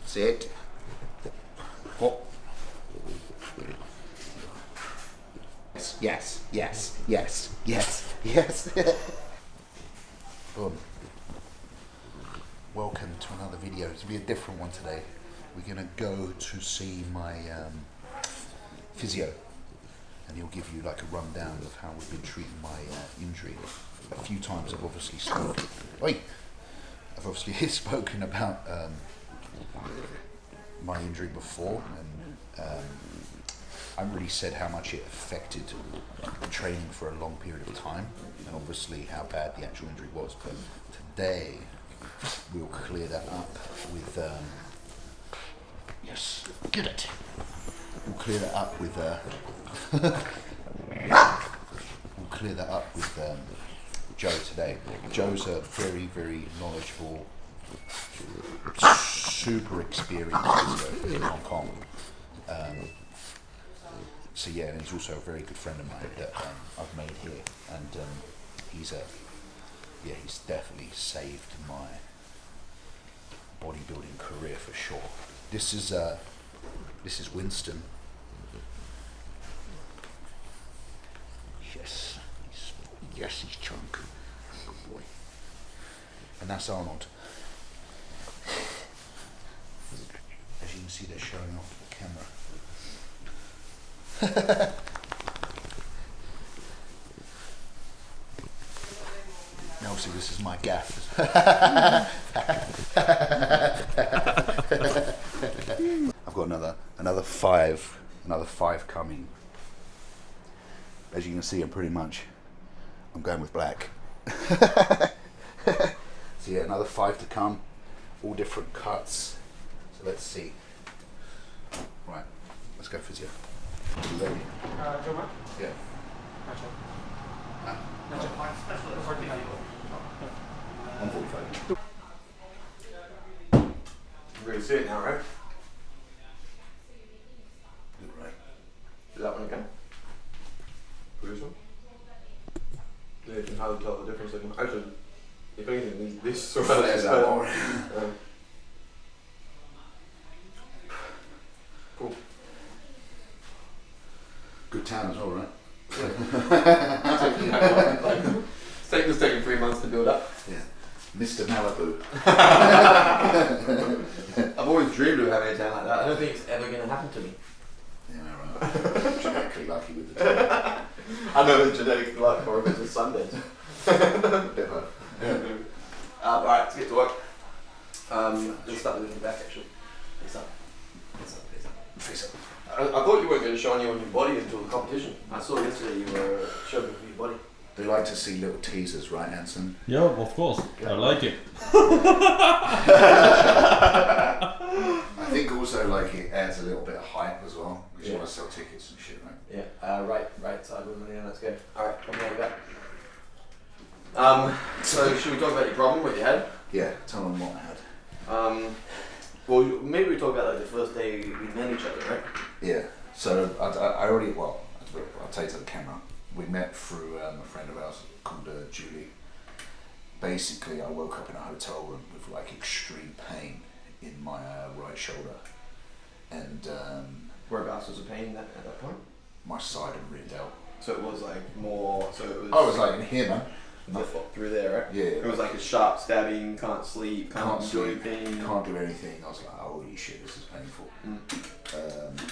Sit. Hop. Yes, yes, yes, yes, yes. Boom. Welcome to another video. It's going to be a different one today. We're going to go to see my physio, and he'll give you like a rundown of how we've been treating my injury. A few times I've obviously spoken about my injury before, and I haven't really said how much it affected training for a long period of time, and obviously how bad the actual injury was. But today we'll clear that up with yes, get it. We'll clear that up with Joe today. Joe's a very, very knowledgeable, super experienced physio in Hong Kong. So yeah, and he's also a very good friend of mine that I've made here, and he's definitely saved my bodybuilding career for sure. This is Winston. Yes, he's chunk. Good boy. And that's Arnold. As you can see, they're showing off the camera. Now, obviously, this is my gaff. I've got another five coming. As you can see, I'm going with black. So yeah, another 5 to come, all different cuts. So let's see. Right, let's go physio. Are you ready? Joe? Yeah. Nacho. 145. We're going to see it now, right? Good, right. Is that one again? For this one? Yeah, you can hardly tell the difference. Actually, if anything, this sort of is that more. Cool. Good tan as well, right? It's taken 3 months to build up. Yeah. Mr. Malibu. I've always dreamed of having a tan like that. I don't think it's ever going to happen to me. Yeah, right. Genetically lucky with the tan. I know the genetic luck for it is Sunday. Never. Alright, let's get to work. Let's start with the back actually. Face up. Face up. I thought you weren't going to show you on your body until the competition. I saw yesterday you were showing your body. They like to see little teasers, right, Anson? Yeah, of course. I like it. I think also like it adds a little bit of hype as well, because you want to sell tickets and shit, right? Yeah. Right side woman. Yeah, let's go. Alright, come on, back. So should we talk about your problem, what you had? Yeah, tell them what I had. Well, maybe we talk about like the first day we met each other, right? Yeah. So I already, I'll tell you to the camera. We met through a friend of ours called Julie. Basically, I woke up in a hotel room with like extreme pain in my right shoulder, and Whereabouts was the pain at that point? my side and rear delt. So it was like more. So it was. I was like in here, man. Through there, right? Yeah. It was like a sharp stabbing. Can't sleep. Can't do anything. Can't do anything. I was like, holy shit, this is painful.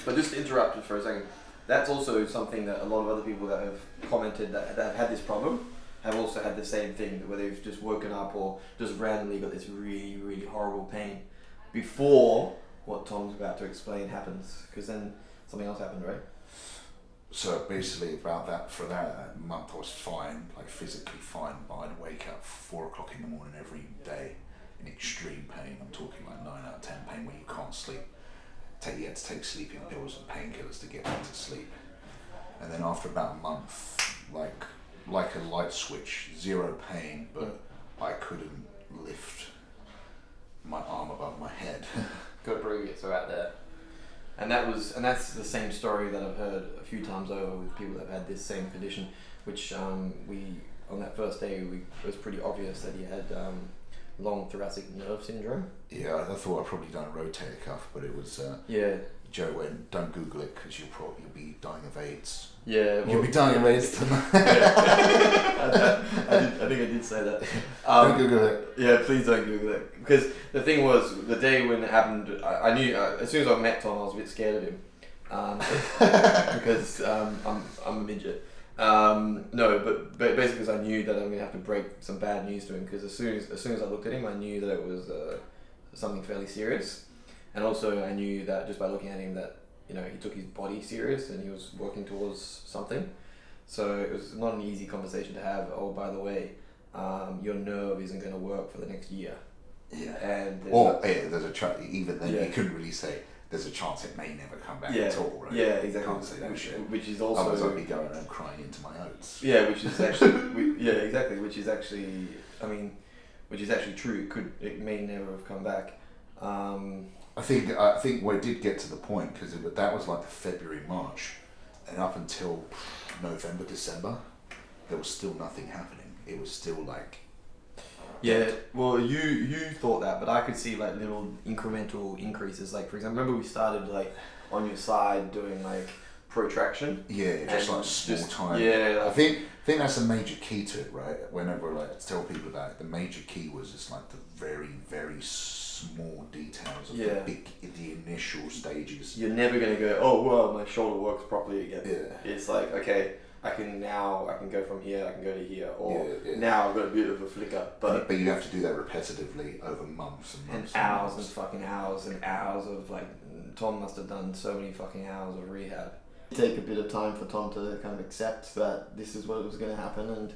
But just to interrupt for a second. That's also something that a lot of other people that have commented that have had this problem have also had the same thing, where they've just woken up or just randomly got this really, really horrible pain before what Tom's about to explain happens, because then something else happened, right? So basically for that month I was fine, like physically fine, but I'd wake up 4 o'clock in the morning every day in extreme pain. I'm talking like 9 out of 10 pain where you can't sleep. You had to take sleeping pills and painkillers to get back to sleep. And then after about a month, like a light switch, 0 pain, but I couldn't lift my arm above my head. Got to breathe it, so out there. And that's the same story that I've heard a few times over with people that have had this same condition, which on that first day it was pretty obvious that he had long thoracic nerve syndrome. Yeah, I thought I'd probably done a rotator cuff, but it was Joe went, don't Google it because you'll be dying of AIDS. Yeah, You'll be dying of AIDS tonight. I think I did say that. Don't Google it. Yeah, please don't Google it. Because the thing was, the day when it happened, I knew as soon as I met Tom, I was a bit scared of him, because I'm a midget. No, but basically because I knew that I'm gonna have to break some bad news to him. Because as soon as I looked at him, I knew that it was something fairly serious. And also I knew that just by looking at him that, you know, he took his body serious and he was working towards something. So it was not an easy conversation to have. Oh, by the way, your nerve isn't going to work for the next year. Yeah. And there's a chance, even then you couldn't really say there's a chance it may never come back at all, right? Yeah, exactly. You can't say that shit. Which is also... Otherwise I'd be going home crying into my oats. Yeah, which is actually... yeah, exactly. Which is actually... I mean, which is actually true. It may never have come back. I think we did get to the point because that was like the February, March, and up until November, December, there was still nothing happening. It was still like... Yeah, well, you thought that, but I could see like little incremental increases. Like, for example, remember we started like on your side doing like protraction? Yeah, just like small time. Yeah. I think that's a major key to it, right? Whenever I like tell people about it, the major key was just like the very, very small details of the initial stages. You're never gonna go, oh well, my shoulder works properly again. Yeah. It's like, okay, I can go from here, I can go to here, or now I've got a bit of a flicker. But you have to do that repetitively over months and months and hours and fucking hours and hours of like, Tom must have done so many fucking hours of rehab. Take a bit of time for Tom to kind of accept that this is what was going to happen and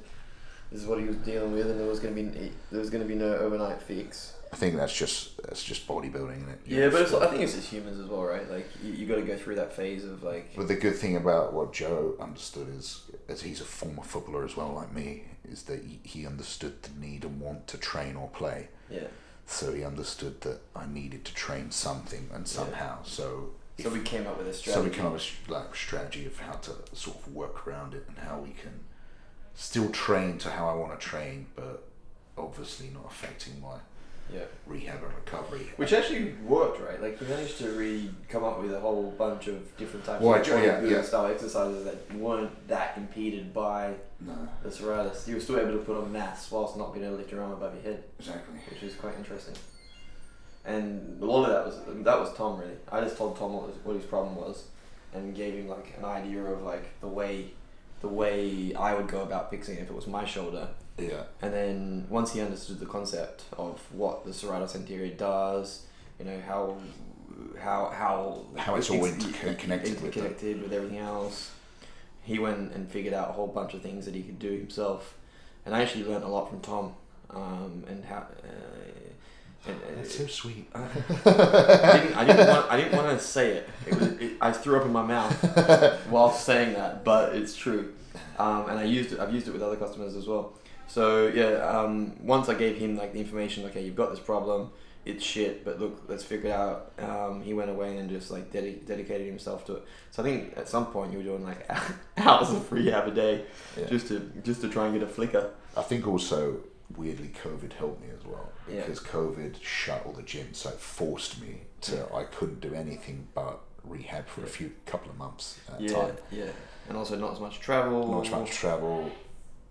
this is what he was dealing with, and there was going to be no overnight fix. I think that's just bodybuilding, isn't it? Yeah, but I think it's just humans as well, right? Like you got to go through that phase of like. But the good thing about what Joe understood is, as he's a former footballer as well, like me, is that he understood the need and want to train or play. Yeah. So he understood that I needed to train something and somehow. So we came up with a strategy. So we came up with a strategy of how to sort of work around it and how we can still train to how I want to train, but obviously not affecting my rehab and recovery. Which actually worked, right? Like, we managed to come up with a whole bunch of different types of style exercises that weren't that impeded by the serratus. You were still able to put on mass whilst not being able to lift your arm above your head. Exactly. Which is quite interesting. And a lot of that was Tom, really. I just told Tom what his problem was and gave him like an idea of like the way I would go about fixing it if it was my shoulder. Yeah. And then once he understood the concept of what the serratus anterior does, you know, how it's all interconnected with everything else, he went and figured out a whole bunch of things that he could do himself. And I actually learned a lot from Tom, and how. That's so sweet. I didn't want to say it. I threw up in my mouth while saying that, but it's true. And I've used it with other customers as well. So once I gave him like the information, okay, you've got this problem, it's shit, but look, let's figure it out. He went away and just like dedicated himself to it. So I think at some point you were doing like hours of rehab a day, just to try and get a flicker. I think also weirdly COVID helped me as well, because COVID shut all the gyms, so it forced me to I couldn't do anything but rehab for a couple of months at a time. And also not as much travel,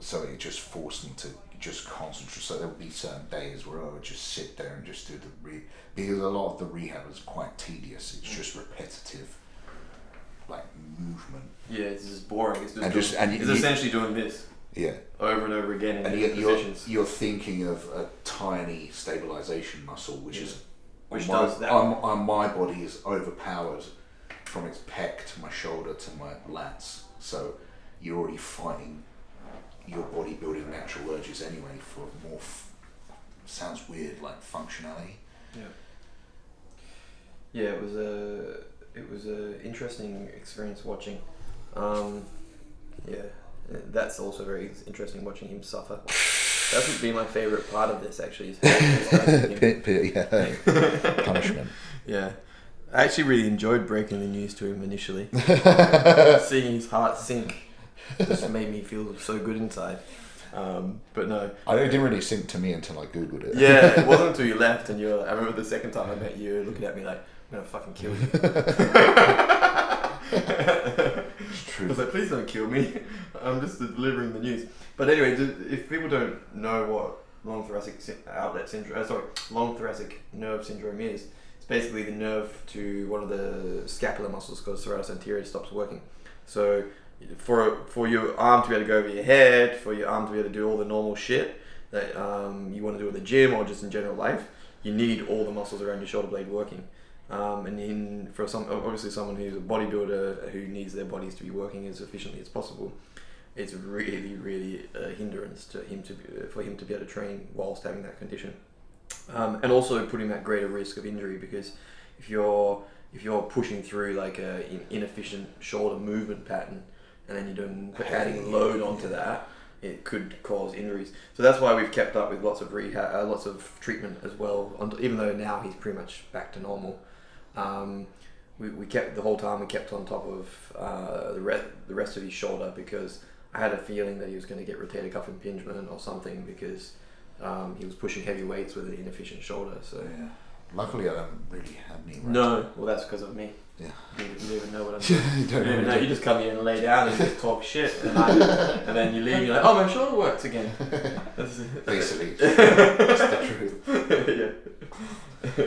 so it just forced me to just concentrate. So there would be certain days where I would just sit there and just do because a lot of the rehab is quite tedious. It's just repetitive like movement. Yeah, it's just boring. It's it's essentially doing this. Yeah. Over and over again in different positions. You're thinking of a tiny stabilization muscle, which does that. On my body is overpowered from its pec to my shoulder to my lats. So you're already fighting your bodybuilding natural urges anyway for more. Sounds weird, like functionality. Yeah. Yeah, it was a interesting experience watching. That's also very interesting watching him suffer. That would be my favourite part of this actually. Punishment. Yeah. I actually really enjoyed breaking the news to him initially. Seeing his heart sink just made me feel so good inside. But no. It didn't really sink to me until I googled it. Yeah, it wasn't until you left and I remember the second time I met you, you were looking at me like, I'm gonna fucking kill you. It's true. I was like, please don't kill me. I'm just delivering the news. But anyway, if people don't know what long thoracic nerve syndrome is, it's basically the nerve to one of the scapular muscles called serratus anterior stops working. So for your arm to be able to go over your head, for your arm to be able to do all the normal shit that you want to do at the gym or just in general life, you need all the muscles around your shoulder blade working. For someone who's a bodybuilder who needs their bodies to be working as efficiently as possible, it's really, really a hindrance for him to be able to train whilst having that condition, and also put him at greater risk of injury, because if you're pushing through like a inefficient shoulder movement pattern, and then you're adding load onto that, it could cause injuries. So that's why we've kept up with lots of rehab, lots of treatment as well. Even though now he's pretty much back to normal, we kept the whole time. We kept on top of the rest of his shoulder, because I had a feeling that he was going to get rotator cuff impingement or something, because he was pushing heavy weights with an inefficient shoulder. So yeah. Luckily, I don't really have any. No, well, that's because of me. Yeah. You don't even know what I'm doing. You don't even know. You just come here and lay down and just talk shit, and then you leave. And you're like, oh, my shoulder works again. Basically, that's the truth. Yeah.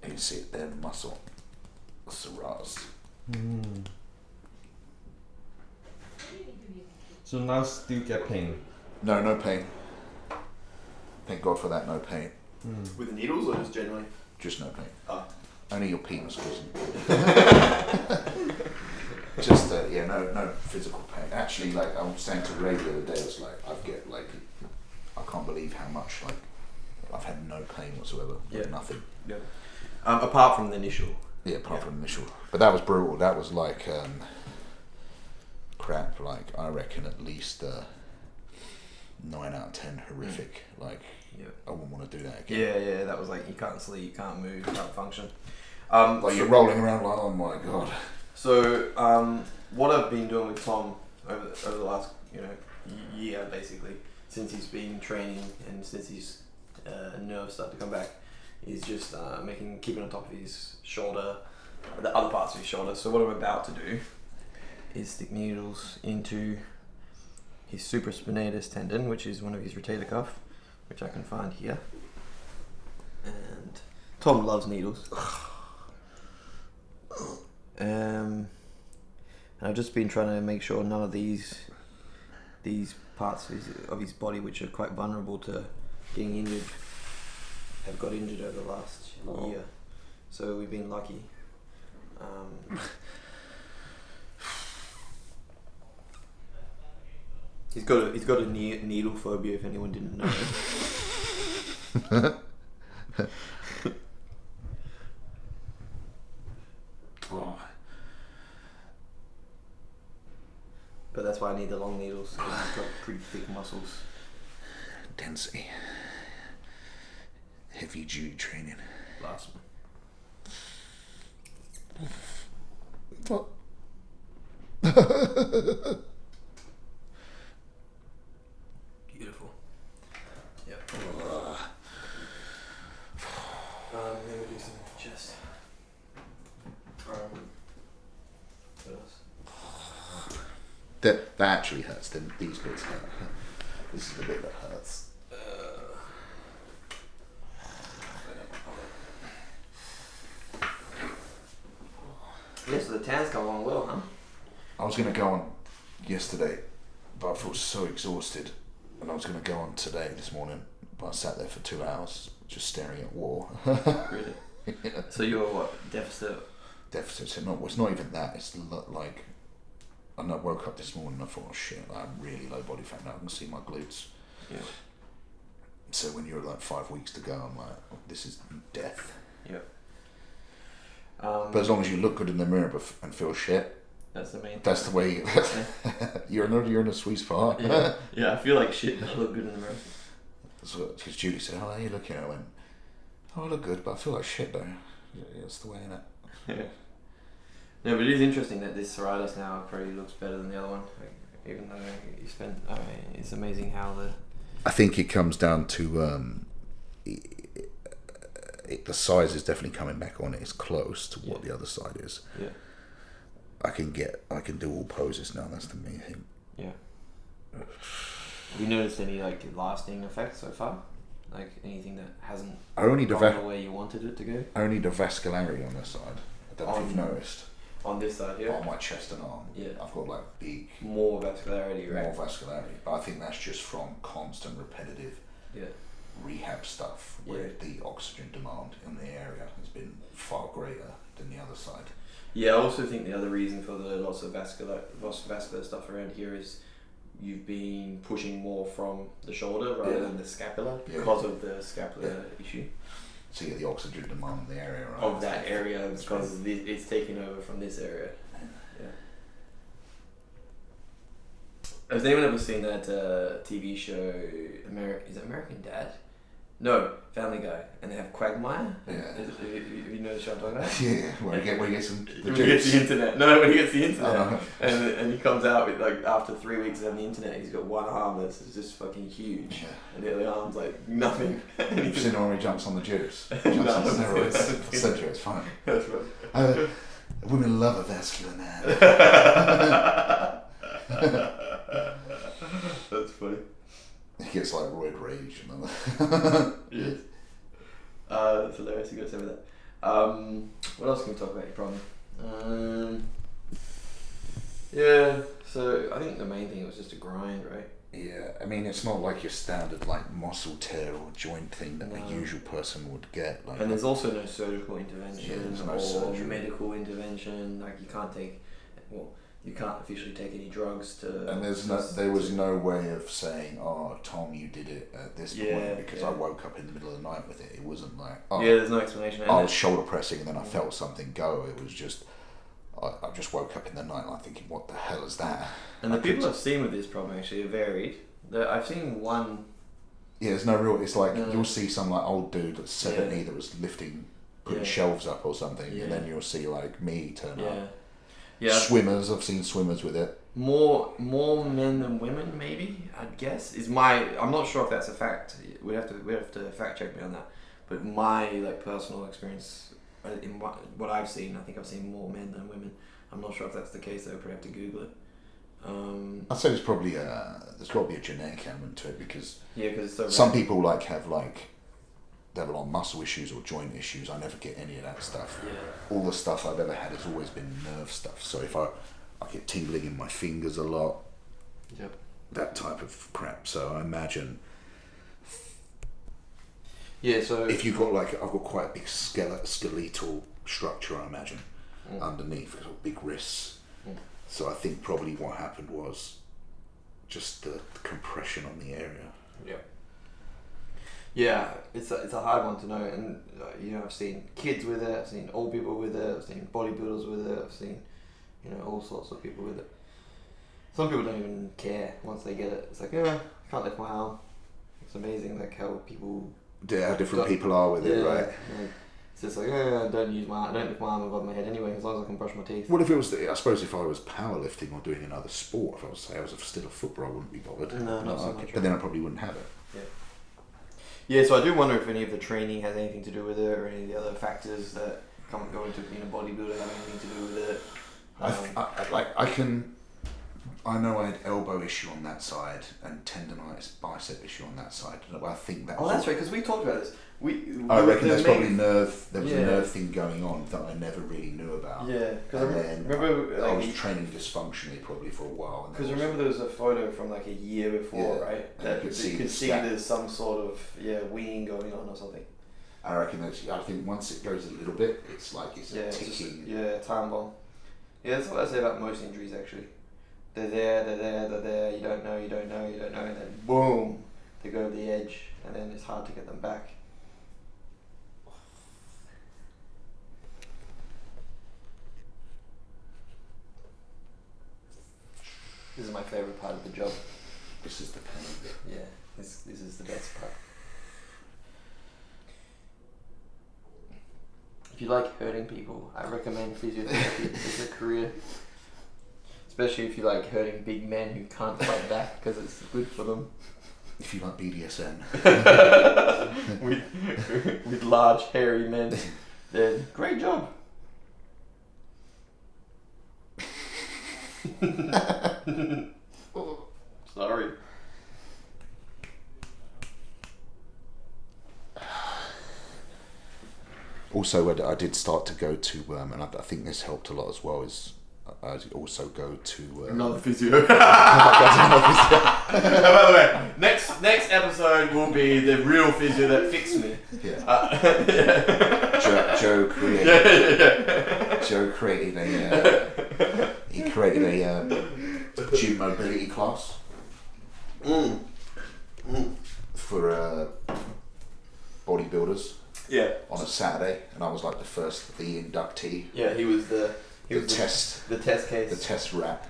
You can see it there, the muscle. Serratus. So now still get pain. No pain. Thank God for that, no pain. With the needles or just generally? Just no pain. Oh. Only your penis causing. Just no physical pain. Actually, like I was saying to Ray the other day, I was like, I can't believe how much I've had no pain whatsoever. Yeah. Nothing. Yeah. Apart from the initial. Yeah, apart from the initial. But that was brutal. That was like crap. Like I reckon at least 9 out of 10 horrific. Like I wouldn't want to do that again. Yeah. That was like you can't sleep, you can't move, you can't function. You're rolling around like, oh my god. So what I've been doing with Tom over the last year, basically, since he's been training and since his nerves start to come back, is just keeping on top of his shoulder, the other parts of his shoulder. So what I'm about to do is stick needles into his supraspinatus tendon, which is one of his rotator cuff, which I can find here. And Tom loves needles. And I've just been trying to make sure none of these parts of his body, which are quite vulnerable to getting injured, have got injured over the last year. So we've been lucky. He's got a needle phobia, if anyone didn't know. But that's why I need the long needles, because he's got pretty thick muscles. Density. Heavy duty training. Last What? Beautiful. Yep. Then we do some chest. What else? That actually hurts. Then these bits hurt. This is the bit that hurts. Yeah, so the tan's come along well, huh? I was going to go on yesterday, but I felt so exhausted, and I was going to go on today, this morning, but I sat there for 2 hours just staring at wall. Really? Yeah. So you're what? Deficit? Deficit. It's not even that. It's like, and I woke up this morning and I thought, oh shit, I have really low body fat now. I can see my glutes. Yeah. So when you're like 5 weeks to go, I'm like, oh, this is death. Yeah. But as long as you look good in the mirror and feel shit, that's the main. That's the way. You're in a sweet spot. Yeah. Yeah, I feel like shit, but I look good in the mirror. Because Julie said, "How are you looking?" I went, "Oh, I look good, but I feel like shit though." Yeah, it's the way, innit? Yeah. No, but it is interesting that this psoriasis now probably looks better than the other one. Like, even though you spent, I mean, it's amazing how the. I think it comes down to the size is definitely coming back on it. It's close to what the other side is. Yeah. I can do all poses now. That's the main thing. Yeah. Have you noticed any like lasting effects so far? Like anything that hasn't gone the way you wanted it to go? Only the vascularity on this side. I don't know if you've noticed. On this side here? On my chest and arm. Yeah. I've got like big... More vascularity, right? More vascularity. But I think that's just from constant repetitive rehab stuff where the oxygen demand in the area has been far greater than the other side. Yeah, I also think the other reason for the lots of vascular stuff around here is you've been pushing more from the shoulder rather than the scapula because of the scapular issue. So you get the oxygen demand in the area, right? Of that area because it's taking over from this area. Yeah. Has anyone ever seen that TV show, is it American Dad? No, Family Guy, and they have Quagmire. Yeah. Have you know the show I'm talking about? Yeah, where he gets the when he gets the internet. No, when he gets the internet, Oh, no. and he comes out with like after 3 weeks of having the internet, he's got one arm that's just fucking huge, and the other arm's like nothing. You've seen when he jumps on the juice. Jumps on steroids. Essentially, it's fine. That's right. Women love a vascular man. That's funny. He gets like roid rage and all that. Yes. That's hilarious. You got to say with that. What else can we talk about? Your problem. Yeah. So I think the main thing was just a grind, right? Yeah, I mean it's not like your standard like muscle tear or joint thing that a usual person would get. Like, and there's also no surgical intervention or surgery. medical intervention. Like you can't take, you can't officially take any drugs to. And there was no way of saying, "Oh, Tom, you did it at this point," because I woke up in the middle of the night with it. It wasn't like, there's no explanation. I was shoulder pressing and then I felt something go. It was just, I just woke up in the night like thinking, "What the hell is that?" And the people I've seen with this problem actually are varied. I've seen one. Yeah, there's no real. It's like you'll see some like old dude that's 70 that was putting shelves up or something, and then you'll see like me turn up. Yeah. Swimmers, I've seen swimmers with it. More men than women, maybe. I'd guess I'm not sure if that's a fact. We have to fact check me on that. But my like personal experience in what I've seen, I think I've seen more men than women. I'm not sure if that's the case. Though, probably have to Google it. I'd say there's probably there's got to be a genetic element to it because it's so some people they have a lot of muscle issues or joint issues. I never get any of that stuff. All the stuff I've ever had has always been nerve stuff. So if I get tingling in my fingers a lot, that type of crap. So I imagine. Yeah. So if you've got I've got quite a big skeletal structure, I imagine underneath. It's got big wrists. So I think probably what happened was just the compression on the area. Yeah, it's a hard one to know, and I've seen kids with it, I've seen old people with it, I've seen bodybuilders with it, I've seen all sorts of people with it. Some people don't even care once they get it. It's like, I can't lift my arm. It's amazing like how people. Yeah, how different people are with it, right? It's just like, I don't lift my arm above my head anyway, as long as I can brush my teeth. What if it was? I suppose if I was powerlifting or doing another sport, if I was still a footballer, I wouldn't be bothered. No, not so much. But then I probably wouldn't have it. Yeah, so I do wonder if any of the training has anything to do with it, or any of the other factors that go into being a bodybuilder have anything to do with it. I know I had elbow issue on that side and tendonitis bicep issue on that side. I think that. Oh, that's right, because we talked about this. I reckon there's probably nerve. There was a nerve thing going on that I never really knew about. Yeah, because I was training dysfunctionally probably for a while. Because remember there was a photo from like a year before, right? That you could see there's some sort of weaning going on or something. I reckon I think once it goes a little bit, it's like it's a ticking. Time bomb. Yeah, that's what I say about most injuries actually. They're there. You don't know, and then boom, they go over the edge, and then it's hard to get them back. This is my favourite part of the job. This is the pain bit. Yeah, this is the best part. If you like hurting people, I recommend physiotherapy as a career. Especially if you like hurting big men who can't fight back because it's good for them. If you like BDSM. with large hairy men, then great job. Sorry. Also, I did start to go to, and I think this helped a lot as well, is I also go to... another physio. And by the way, next episode will be the real physio that fixed me. Yeah. Joe created... Joe created a gym mobility class. For bodybuilders. Yeah. On a Saturday, and I was like the inductee. Yeah, he was the test case. The test rat.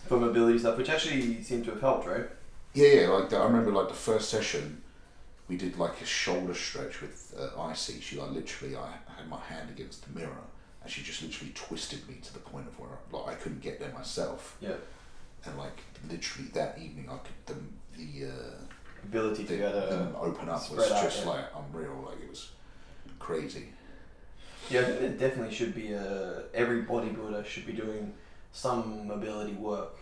For mobility stuff, which actually seemed to have helped, right? Yeah, like I remember like the first session, we did like a shoulder stretch with Icy. She like literally, I had my hand against the mirror, and she just literally twisted me to the point of where like I couldn't get there myself. Yeah. And like literally that evening, I could the ability to open up was just like unreal. Like it was crazy. Yeah, I think there definitely should be every bodybuilder should be doing some mobility work.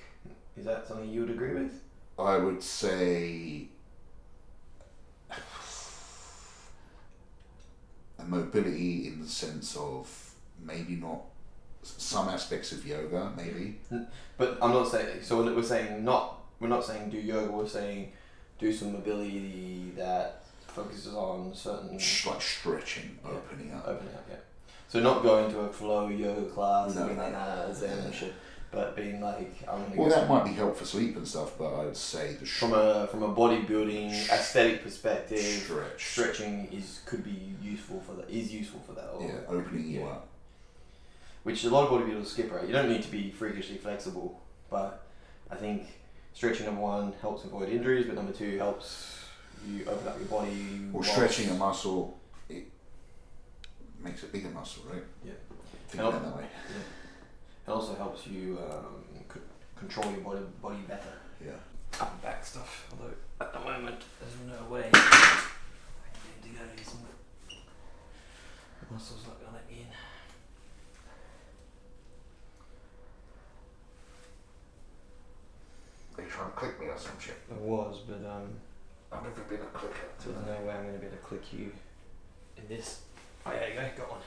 Is that something you would agree with? I would say a mobility in the sense of maybe not some aspects of yoga, maybe. But I'm not saying, so we're not saying do yoga, we're saying do some mobility that focuses on certain... like stretching, opening up. Opening up, yeah. So not going to a flow yoga class and being No. like, Zen and shit, but being like, I'm gonna Well, go that might be helpful for sleep and stuff, but I'd say from a bodybuilding aesthetic perspective, stretching could be useful for that. Is useful for that. Or, yeah, opening you up. Which a lot of bodybuilders skip, right? You don't need to be freakishly flexible, but I think stretching, number one, helps avoid injuries, but number two, helps you open up your body. Well, stretching a muscle, it makes a bigger muscle, right? Yeah. Think of it that way. Yeah. It also helps you control your body better. Yeah. Up and back stuff. Although at the moment there's no way I need to go use some muscles not gonna let me in. Are you trying to click me or some shit? I was, but I've never been a clicker. there's no way I'm gonna be able to click you in this. Oh, yeah, you go. Got one.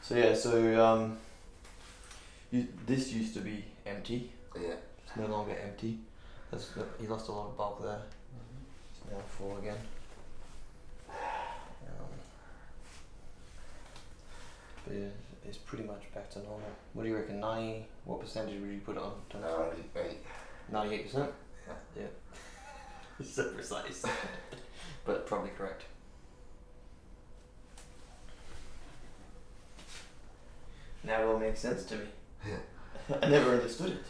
So yeah, this used to be empty. Yeah. It's no longer empty. He lost a lot of bulk there. It's now full again. But yeah, it's pretty much back to normal. What do you reckon? 90? What percentage would you put it on? 98%? Yeah. Yeah. It's so precise. But probably correct. Now it all makes sense to me. Yeah. I never understood it.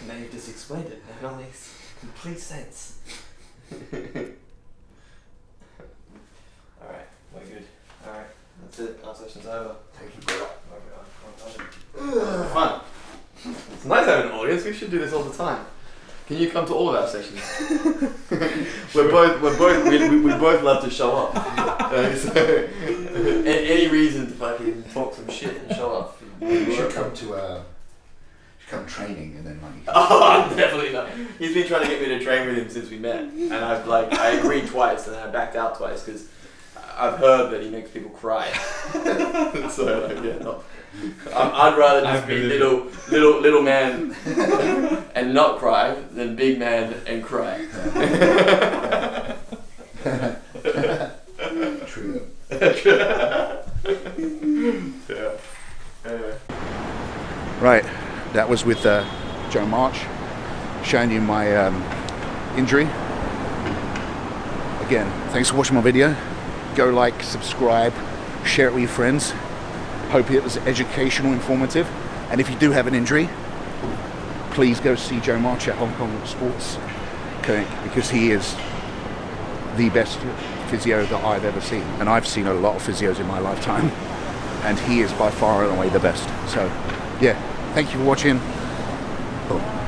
Now you've just explained it. Now it all makes complete sense. Alright, we're good. Alright, that's it. Our session's over. Thank you, brother. Fun. It's nice having an audience. We should do this all the time. Can you come to all of our sessions? we both love to show up. So, any reason to fucking talk some shit and show up. You should come to training and then like. Oh, definitely not. He's been trying to get me to train with him since we met, and I agreed twice, and then I backed out twice because I've heard that he makes people cry. So yeah, no. I'd rather just be little man and not cry than big man and cry. True. Yeah. Anyway. Right, that was with Joe March, showing you my injury. Again, thanks for watching my video. Go like, subscribe, share it with your friends. Hope it was educational, informative. And if you do have an injury, please go see Joe March at Hong Kong Sports Clinic, because he is the best physio that I've ever seen. And I've seen a lot of physios in my lifetime, and he is by far and away the best. So, yeah, thank you for watching. Boom.